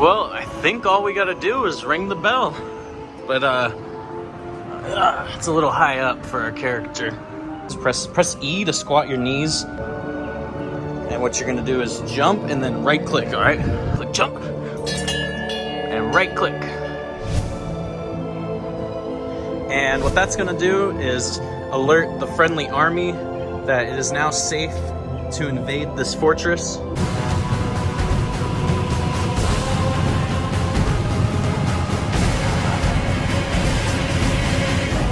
Well, I think all we gotta do is ring the bell. But it's a little high up for our character. Just press E to squat your knees. And what you're gonna do is jump and then right click, all right? Click jump and right click. And what that's gonna do is alert the friendly army that it is now safe to invade this fortress.